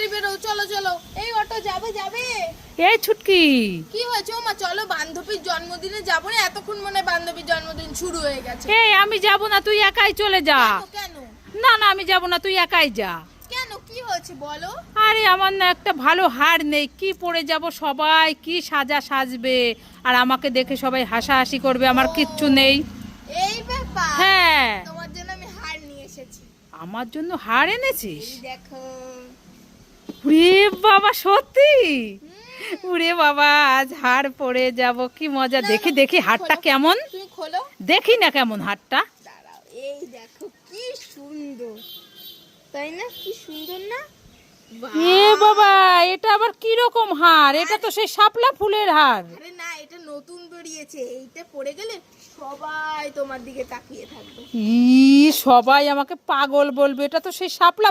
তাড়াতাড়ি বেরো, চলো চলো। এই অটো যাবে যাবে। এই ছুটকি, কি হয়েছে ওমা? চলো, বান্ধবীর জন্মদিনে যাবো না? এতক্ষণ মনে হয় বান্ধবীর জন্মদিন শুরু হয়ে গেছে। এই আমি যাব না, তুই একাই চলে যা। কেন? না না, আমি যাব না, তুই একাই যা। কেন, কি হয়েছে বলো? আরে আমার না একটা ভালো হার নেই, কি পরে যাব, সবাই কি সাজবে, আর আমাকে দেখে সবাই হাসাহাসি করবে, আমার কিচ্ছু নেই। এই ব্যাপার। হ্যাঁ, তোমার জন্য আমি হার নিয়ে এসেছি। আমার জন্য হার এনেছিস? এই দেখো। উরে বাবা, সত্যি? উরে বাবা, আজ হার পরে যাব, কি মজা। না, দেখি না, দেখি হারটা খোলো। কেমন, তুমি খোলো। দেখি না কেমন হারটা। দাঁড়াও, এই দেখো কি সুন্দর, তাই না? কি সুন্দর না? এ বাবা, এটা আবার কি রকম হার? এটা তো সেই শাপলা ফুলের হার। আরে না, এটা নতুন বেরিয়েছে। এইটা পরে গেলে সবাই তোমার দিকে তাকিয়ে থাকবে। ই, সবাই আমাকে পাগল বলবে, এটা তো সেই শাপলা